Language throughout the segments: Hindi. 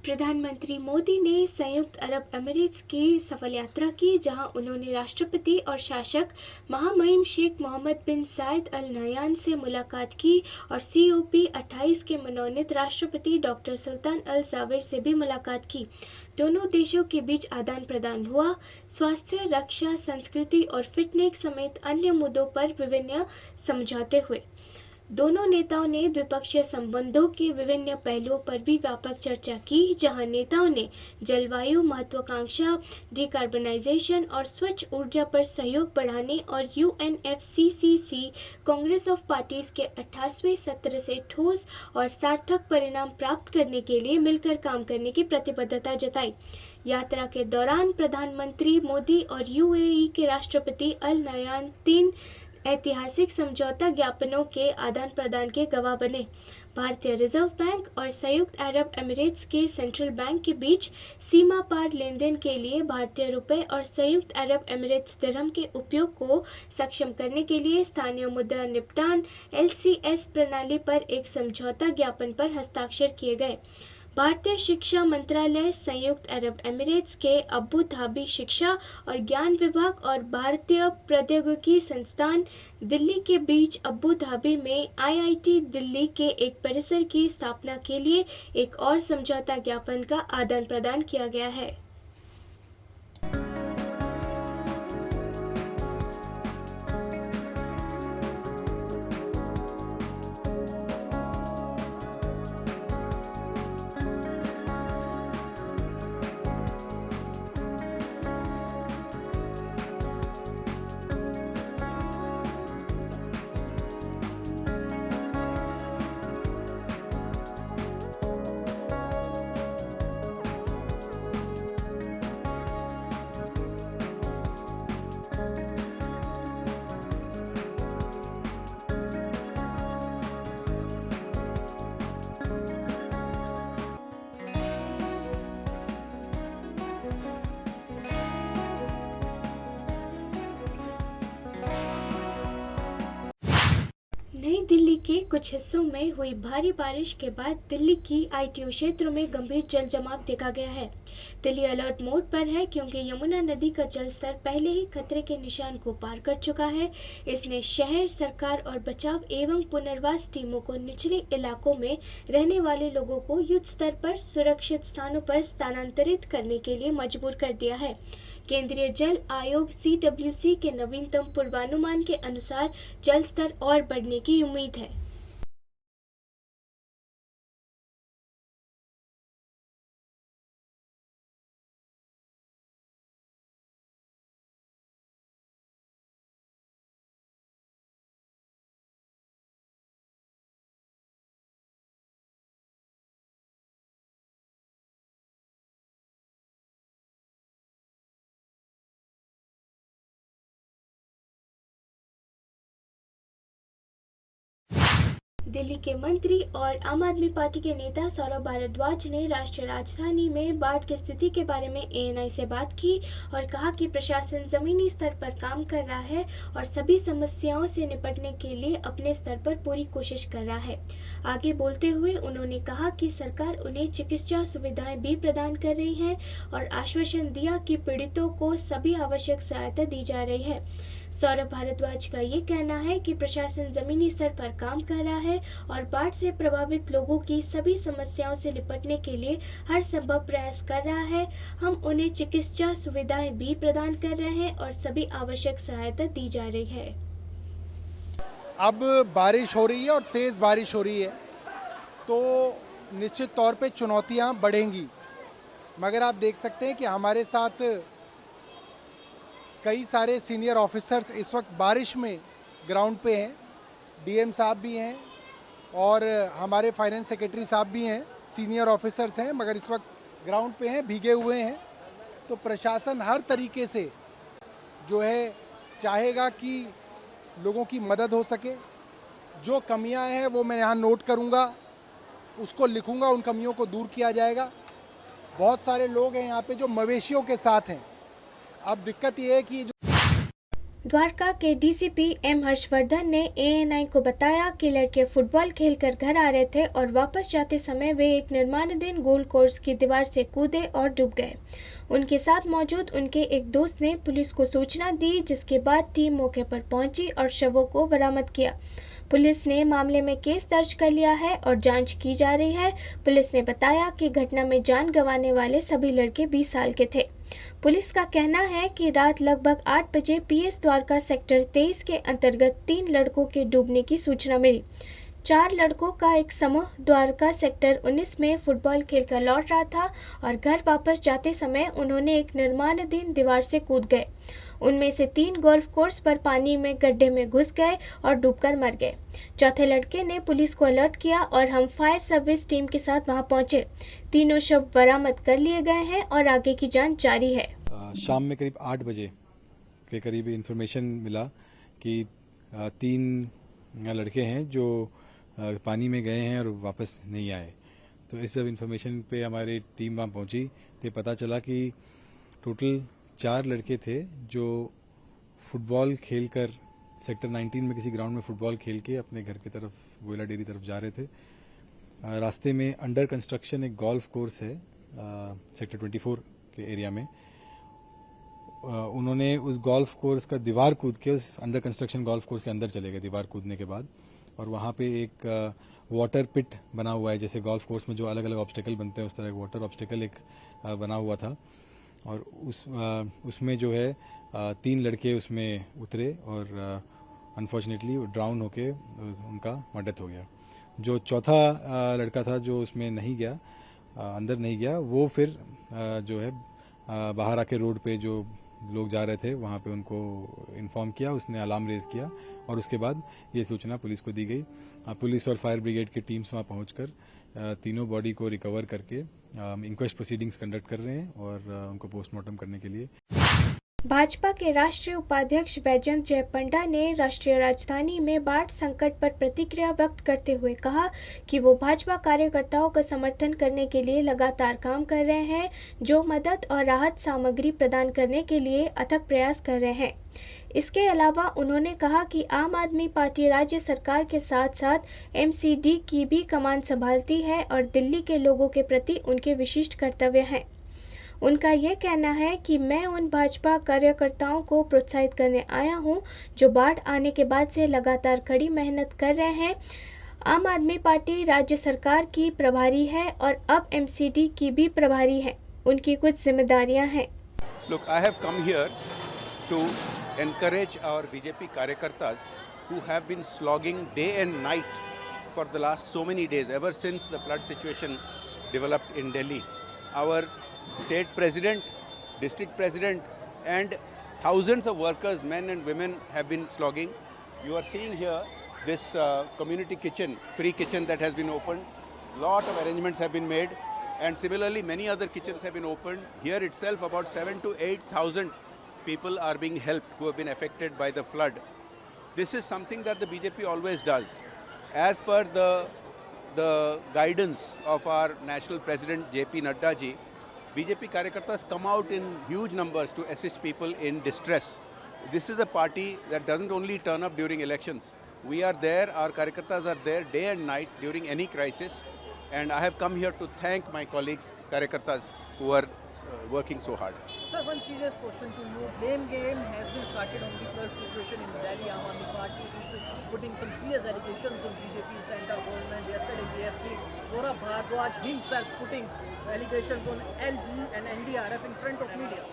प्रधानमंत्री मोदी ने संयुक्त अरब अमीरात की सफल यात्रा की, जहां उन्होंने राष्ट्रपति और शासक महामहिम शेख मोहम्मद बिन जायद अल नहयान से मुलाकात की और COP28 के मनोनीत राष्ट्रपति डॉक्टर सुल्तान अल जावेर से भी मुलाकात की। दोनों देशों के बीच आदान प्रदान हुआ। स्वास्थ्य, रक्षा, संस्कृति और फिटनेस समेत अन्य मुद्दों पर विभिन्न समझौते हुए। दोनों नेताओं ने द्विपक्षीय संबंधों के विभिन्न पहलुओं पर भी व्यापक चर्चा की, जहां नेताओं ने जलवायु महत्वाकांक्षा, डिकार्बनाइजेशन और स्वच्छ ऊर्जा पर सहयोग बढ़ाने और UNFCCC कांग्रेस ऑफ पार्टीज के 28वें सत्र से ठोस और सार्थक परिणाम प्राप्त करने के लिए मिलकर काम करने की प्रतिबद्धता जताई। यात्रा के दौरान प्रधानमंत्री मोदी और UAE के राष्ट्रपति अल नहयान 3 ऐतिहासिक समझौता ज्ञापनों के आदान प्रदान के गवाह बने। भारतीय रिजर्व बैंक और संयुक्त अरब अमीरात के सेंट्रल बैंक के बीच सीमा पार लेन देन के लिए भारतीय रुपये और संयुक्त अरब अमीरात दिरहम के उपयोग को सक्षम करने के लिए स्थानीय मुद्रा निपटान LCS प्रणाली पर एक समझौता ज्ञापन पर हस्ताक्षर किए गए। भारतीय शिक्षा मंत्रालय, संयुक्त अरब अमीरात के अबू धाबी शिक्षा और ज्ञान विभाग और भारतीय प्रौद्योगिकी संस्थान दिल्ली के बीच अबू धाबी में IIT दिल्ली के एक परिसर की स्थापना के लिए एक और समझौता ज्ञापन का आदान प्रदान किया गया है। नई दिल्ली के कुछ हिस्सों में हुई भारी बारिश के बाद दिल्ली की ITO क्षेत्रों में गंभीर जल जमाव देखा गया है। दिल्ली अलर्ट मोड पर है क्योंकि यमुना नदी का जलस्तर पहले ही खतरे के निशान को पार कर चुका है। इसने शहर सरकार और बचाव एवं पुनर्वास टीमों को निचले इलाकों में रहने वाले लोगों को युद्ध स्तर पर सुरक्षित स्थानों पर स्थानांतरित करने के लिए मजबूर कर दिया है। केंद्रीय जल आयोग CWC के नवीनतम पूर्वानुमान के अनुसार जल स्तर और बढ़ने की उम्मीद है। दिल्ली के मंत्री और आम आदमी पार्टी के नेता सौरभ भारद्वाज ने राष्ट्रीय राजधानी में बाढ़ की स्थिति के बारे में ANI से बात की और कहा कि प्रशासन जमीनी स्तर पर काम कर रहा है और सभी समस्याओं से निपटने के लिए अपने स्तर पर पूरी कोशिश कर रहा है। आगे बोलते हुए उन्होंने कहा कि सरकार उन्हें चिकित्सा सुविधाएं भी प्रदान कर रही है और आश्वासन दिया कि पीड़ितों को सभी आवश्यक सहायता दी जा रही है। सौरभ भारद्वाज का ये कहना है कि प्रशासन जमीनी स्तर पर काम कर रहा है और बाढ़ से प्रभावित लोगों की सभी समस्याओं से निपटने के लिए हर संभव प्रयास कर रहा है। हम उन्हें चिकित्सा सुविधाएं भी प्रदान कर रहे हैं और सभी आवश्यक सहायता दी जा रही है। अब बारिश हो रही है और तेज़ बारिश हो रही है तो निश्चित तौर पे चुनौतियां बढ़ेंगी, मगर आप देख सकते हैं कि हमारे साथ कई सारे सीनियर ऑफिसर्स इस वक्त बारिश में ग्राउंड पे हैं। DM साहब भी हैं और हमारे फाइनेंस सेक्रेटरी साहब भी हैं, सीनियर ऑफिसर्स हैं, मगर इस वक्त ग्राउंड पे हैं, भीगे हुए हैं। तो प्रशासन हर तरीके से जो है चाहेगा कि लोगों की मदद हो सके। जो कमियां हैं वो मैं यहाँ नोट करूँगा, उसको लिखूँगा, उन कमियों को दूर किया जाएगा। बहुत सारे लोग हैं यहाँ पे जो मवेशियों के साथ हैं। अब दिक्कत ये है कि द्वारका के डीसीपी एम हर्षवर्धन ने एएनआई को बताया कि लड़के फुटबॉल खेलकर घर आ रहे थे और वापस जाते समय वे एक निर्माणाधीन गोल कोर्स की दीवार से कूदे और डूब गए। उनके साथ मौजूद उनके एक दोस्त ने पुलिस को सूचना दी, जिसके बाद टीम मौके पर पहुंची और शवों को बरामद किया। पुलिस ने मामले में केस दर्ज कर लिया है और जांच की जा रही है। पुलिस ने बताया कि घटना में जान गंवाने वाले सभी लड़के 20 साल के थे। पुलिस का कहना है कि रात लगभग 8 बजे पीएस द्वारका सेक्टर 23 के अंतर्गत 3 लड़कों के डूबने की सूचना मिली। 4 लड़कों का एक समूह द्वारका सेक्टर 19 में फुटबॉल खेलकर लौट रहा था और घर वापस जाते समय उन्होंने एक निर्माणाधीन दीवार से कूद गए। उनमें से 3 गोल्फ कोर्स पर पानी में गड्ढे में घुस गए और डूबकर मर गए। चौथे लड़के ने पुलिस को अलर्ट किया और हम फायर सर्विस टीम के साथ वहां पहुंचे। तीनों शव बरामद कर लिए गए हैं और आगे की जांच जारी है। शाम में करीब 8 बजे के करीब इन्फॉर्मेशन मिला कि 3 लड़के हैं जो पानी में गए हैं और वापस नहीं आए। तो इस सब इन्फॉर्मेशन पे हमारी टीम वहाँ पहुँची तो पता चला कि टोटल 4 लड़के थे जो फुटबॉल खेलकर सेक्टर 19 में किसी ग्राउंड में फुटबॉल खेल के अपने घर की तरफ गोयला डेयरी तरफ जा रहे थे। रास्ते में अंडर कंस्ट्रक्शन एक गोल्फ कोर्स है सेक्टर 24 के एरिया में। उन्होंने उस गोल्फ कोर्स का दीवार कूद के उस अंडर कंस्ट्रक्शन गोल्फ कोर्स के अंदर चले गए दीवार कूदने के बाद, और वहाँ पे एक वाटर पिट बना हुआ है, जैसे गोल्फ कोर्स में जो अलग अलग ऑब्स्टेकल बनते हैं उस तरह वाटर ऑब्स्टेकल एक बना हुआ था, और उसमें जो है 3 लड़के उसमें उतरे और अनफॉर्चुनेटली ड्राउन होके उनका डेथ हो गया। जो चौथा लड़का था जो उसमें नहीं गया, अंदर नहीं गया, वो फिर जो है बाहर आके रोड पे जो लोग जा रहे थे वहाँ पे उनको इन्फॉर्म किया, उसने अलार्म रेज किया और उसके बाद ये सूचना पुलिस को दी गई। पुलिस और फायर ब्रिगेड की टीम्स वहाँ पहुँचकर तीनों बॉडी को रिकवर करके इंक्वेस्ट प्रोसीडिंग्स कंडक्ट कर रहे हैं और उनको पोस्टमार्टम करने के लिए। भाजपा के राष्ट्रीय उपाध्यक्ष बैजयंत जय पंडा ने राष्ट्रीय राजधानी में बाढ़ संकट पर प्रतिक्रिया व्यक्त करते हुए कहा कि वो भाजपा कार्यकर्ताओं का समर्थन करने के लिए लगातार काम कर रहे हैं, जो मदद और राहत सामग्री प्रदान करने के लिए अथक प्रयास कर रहे हैं। इसके अलावा उन्होंने कहा कि आम आदमी पार्टी राज्य सरकार के साथ साथ एमसीडी की भी कमान संभालती है और दिल्ली के लोगों के प्रति उनके विशिष्ट कर्तव्य हैं। उनका यह कहना है कि मैं उन भाजपा कार्यकर्ताओं को प्रोत्साहित करने आया हूं जो बाढ़ आने के बाद से लगातार कड़ी मेहनत कर रहे हैं। आम आदमी पार्टी राज्य सरकार की प्रभारी है और अब एमसीडी की भी प्रभारी है, उनकी कुछ जिम्मेदारियां हैं। Look, I have come here to encourage our BJP karyakartas who have been slogging day and night for the last so many days, ever since the flood situation developed in Delhi. Our state president, district president and thousands of workers, men and women, have been slogging. You are seeing here this community kitchen, free kitchen that has been opened. Lot of arrangements have been made, and similarly many other kitchens have been opened. Here itself about 7,000 to 8,000 people are being helped who have been affected by the flood. This is something that the BJP always does. As per the guidance of our national president JP Nadda ji, BJP karyakartas come out in huge numbers to assist people in distress. This is a party that doesn't only turn up during elections. We are there, our karyakartas are there day and night during any crisis. And I have come here to thank my colleagues, karyakartas, who are working so hard. Sir, one serious question to you. Blame game has been started on the flood situation in Delhi. Aam Aadmi Party is putting some serious allegations on BJP center government. Yesterday we have seen Saurabh Bhardwaj himself putting allegations on LG and NDRF in front of media.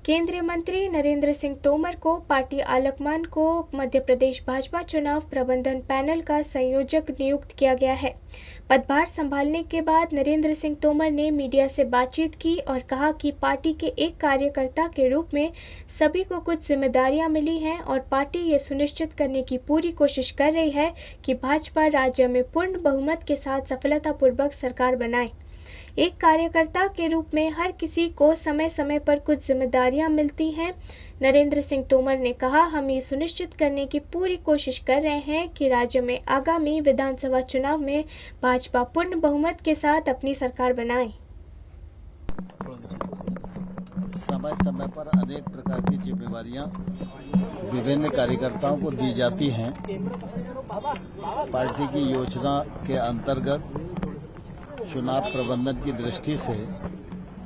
केंद्रीय मंत्री नरेंद्र सिंह तोमर को पार्टी आलकमान को मध्य प्रदेश भाजपा चुनाव प्रबंधन पैनल का संयोजक नियुक्त किया गया है। पदभार संभालने के बाद नरेंद्र सिंह तोमर ने मीडिया से बातचीत की और कहा कि पार्टी के एक कार्यकर्ता के रूप में सभी को कुछ जिम्मेदारियां मिली हैं और पार्टी ये सुनिश्चित करने की पूरी कोशिश कर रही है कि भाजपा राज्य में पूर्ण बहुमत के साथ सफलतापूर्वक सरकार बनाए। एक कार्यकर्ता के रूप में हर किसी को समय समय पर कुछ जिम्मेदारियां मिलती हैं। नरेंद्र सिंह तोमर ने कहा, हम ये सुनिश्चित करने की पूरी कोशिश कर रहे हैं कि राज्य में आगामी विधानसभा चुनाव में भाजपा पूर्ण बहुमत के साथ अपनी सरकार बनाए। समय समय पर अनेक प्रकार की जिम्मेवारियां विभिन्न कार्यकर्ताओं को दी जाती हैं। पार्टी की योजना के अंतर्गत चुनाव प्रबंधन की दृष्टि से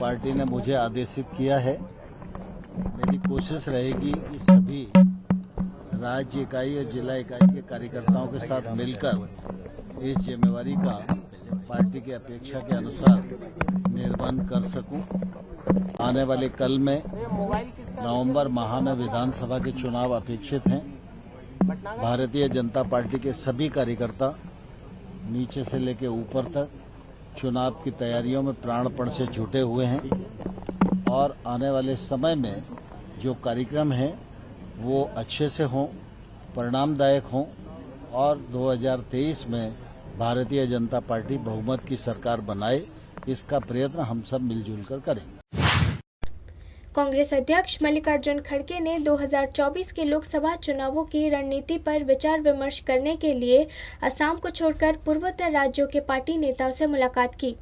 पार्टी ने मुझे आदेशित किया है। मेरी कोशिश रहेगी कि सभी राज्य इकाई और जिला इकाई के कार्यकर्ताओं के साथ मिलकर इस जिम्मेवारी का पार्टी की अपेक्षा के अनुसार निर्वहन कर सकूं। आने वाले कल में नवंबर माह में विधानसभा के चुनाव अपेक्षित हैं। भारतीय जनता पार्टी के सभी कार्यकर्ता नीचे से लेकर ऊपर तक चुनाव की तैयारियों में प्राणपण से जुटे हुए हैं और आने वाले समय में जो कार्यक्रम हैं वो अच्छे से हों, परिणामदायक हों और 2023 में भारतीय जनता पार्टी बहुमत की सरकार बनाए, इसका प्रयत्न हम सब मिलजुल कर करेंगे। कांग्रेस अध्यक्ष मल्लिकार्जुन खड़गे ने 2024 के लोकसभा चुनावों की रणनीति पर विचार विमर्श करने के लिए असम को छोड़कर पूर्वोत्तर राज्यों के पार्टी नेताओं से मुलाकात की।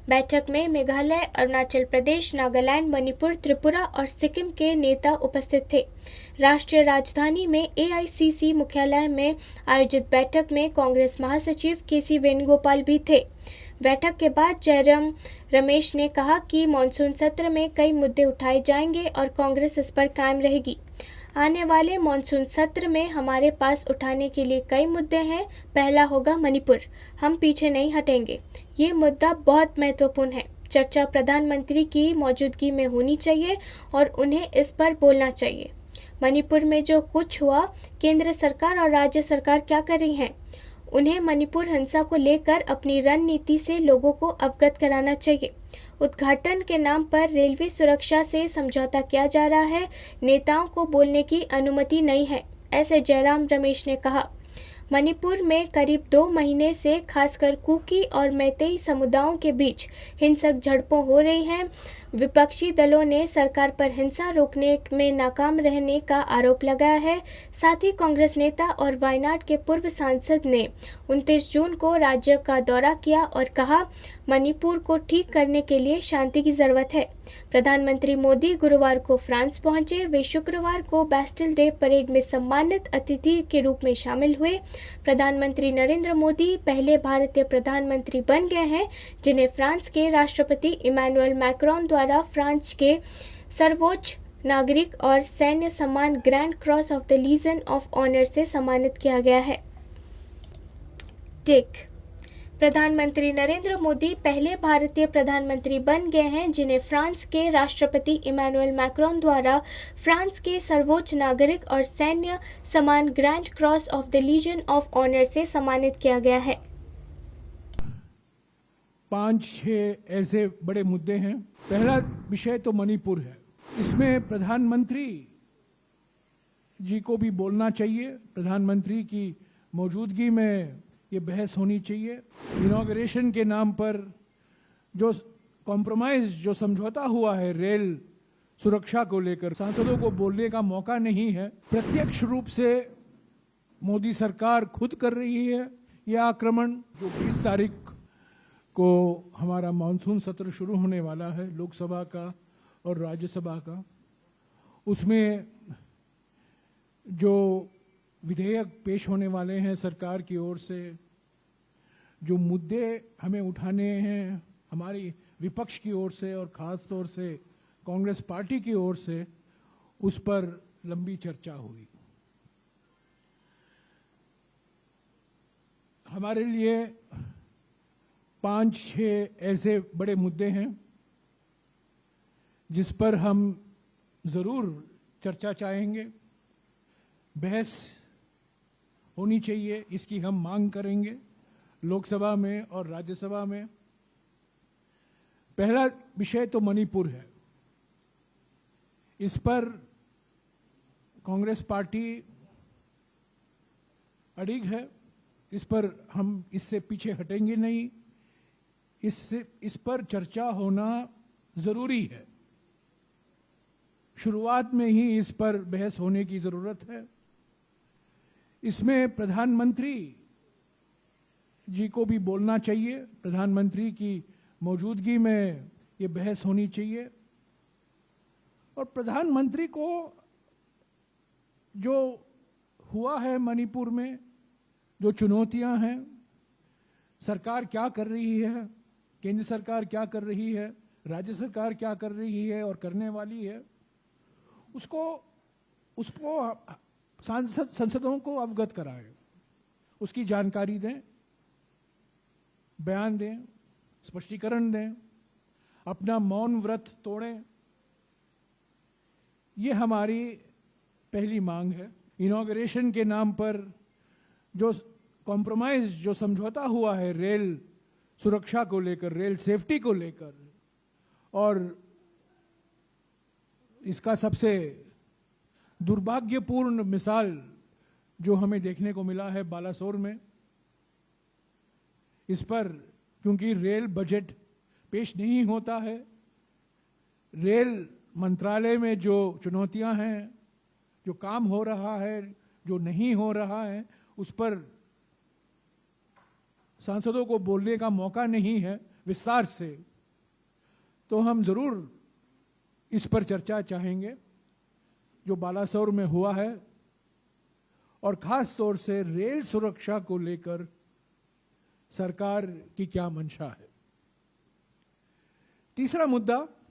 बैठक में मेघालय, अरुणाचल प्रदेश, नागालैंड, मणिपुर, त्रिपुरा और सिक्किम के नेता उपस्थित थे। राष्ट्रीय राजधानी में AICC मुख्यालय में आयोजित बैठक में कांग्रेस महासचिव KC वेणुगोपाल भी थे। बैठक के बाद जयराम रमेश ने कहा कि मानसून सत्र में कई मुद्दे उठाए जाएंगे और कांग्रेस इस पर कायम रहेगी। आने वाले मानसून सत्र में हमारे पास उठाने के लिए कई मुद्दे हैं। पहला होगा मणिपुर। हम पीछे नहीं हटेंगे। ये मुद्दा बहुत महत्वपूर्ण है। चर्चा प्रधानमंत्री की मौजूदगी में होनी चाहिए और उन्हें इस पर बोलना चाहिए। मणिपुर में जो कुछ हुआ, केंद्र सरकार और राज्य सरकार क्या कर रही हैं? उन्हें मणिपुर हिंसा को लेकर अपनी रणनीति से लोगों को अवगत कराना चाहिए। उद्घाटन के नाम पर रेलवे सुरक्षा से समझौता किया जा रहा है। नेताओं को बोलने की अनुमति नहीं है, ऐसे जयराम रमेश ने कहा। मणिपुर में करीब 2 महीने से खासकर कुकी और मैतेई समुदायों के बीच हिंसक झड़पों हो रही हैं। विपक्षी दलों ने सरकार पर हिंसा रोकने में नाकाम रहने का आरोप लगाया है। साथ ही कांग्रेस नेता और वायनाड के पूर्व सांसद ने 29 जून को राज्य का दौरा किया और कहा, मणिपुर को ठीक करने के लिए शांति की जरूरत है। प्रधानमंत्री मोदी गुरुवार को फ्रांस पहुंचे। वे शुक्रवार को बैस्टिल डे परेड में सम्मानित अतिथि के रूप में शामिल हुए। प्रधानमंत्री नरेंद्र मोदी पहले भारतीय प्रधानमंत्री बन गए हैं जिन्हें फ्रांस के राष्ट्रपति इमैनुअल मैक्रोन द्वारा फ्रांस के सर्वोच्च नागरिक और सैन्य सम्मान Grand Cross of the Legion of Honour से सम्मानित किया गया है। टिक प्रधानमंत्री नरेंद्र मोदी पहले भारतीय प्रधानमंत्री बन गए हैं जिन्हें फ्रांस के राष्ट्रपति इमैनुअल मैक्रोन द्वारा फ्रांस के सर्वोच्च नागरिक और सैन्य सम्मान Grand Cross of the Legion of Honour से सम्मानित किया गया है। 5-6 ऐसे बड़े मुद्दे हैं। पहला विषय तो मणिपुर है। इसमें प्रधानमंत्री जी को भी बोलना चाहिए। प्रधानमंत्री की मौजूदगी में ये बहस होनी चाहिए। इनॉग्रेशन के नाम पर जो कॉम्प्रोमाइज, जो समझौता हुआ है रेल सुरक्षा को लेकर, सांसदों को बोलने का मौका नहीं है। प्रत्यक्ष रूप से मोदी सरकार खुद कर रही है यह आक्रमण। जो 20 तारीख को हमारा मानसून सत्र शुरू होने वाला है, लोकसभा का और राज्यसभा का, उसमें जो विधेयक पेश होने वाले हैं सरकार की ओर से, जो मुद्दे हमें उठाने हैं हमारी विपक्ष की ओर से और खास तौर से कांग्रेस पार्टी की ओर से, उस पर लंबी चर्चा हुई। हमारे लिए 5-6 ऐसे बड़े मुद्दे हैं जिस पर हम जरूर चर्चा चाहेंगे, बहस होनी चाहिए। इसकी हम मांग करेंगे लोकसभा में और राज्यसभा में। पहला विषय तो मणिपुर है। इस पर कांग्रेस पार्टी अड़िग है। इस पर हम इससे पीछे हटेंगे नहीं। इस पर चर्चा होना जरूरी है। शुरुआत में ही इस पर बहस होने की जरूरत है। इसमें प्रधानमंत्री जी को भी बोलना चाहिए। प्रधानमंत्री की मौजूदगी में ये बहस होनी चाहिए और प्रधानमंत्री को जो हुआ है मणिपुर में, जो चुनौतियां हैं, सरकार क्या कर रही है, केंद्र सरकार क्या कर रही है, राज्य सरकार क्या कर रही है और करने वाली है, उसको संसदों को अवगत कराएं, उसकी जानकारी दें, बयान दें, स्पष्टीकरण दें, अपना मौन व्रत तोड़ें। ये हमारी पहली मांग है। इनॉग्रेशन के नाम पर जो कॉम्प्रोमाइज, जो समझौता हुआ है रेल सुरक्षा को लेकर, रेल सेफ्टी को लेकर, और इसका सबसे दुर्भाग्यपूर्ण मिसाल जो हमें देखने को मिला है बालासोर में, इस पर क्योंकि रेल बजट पेश नहीं होता है, रेल मंत्रालय में जो चुनौतियां हैं, जो काम हो रहा है, जो नहीं हो रहा है, उस पर सांसदों को बोलने का मौका नहीं है विस्तार से, तो हम जरूर इस पर चर्चा चाहेंगे जो बालासोर में हुआ है, और खास तौर से रेल सुरक्षा को लेकर सरकार की क्या मंशा है। तीसरा मुद्दा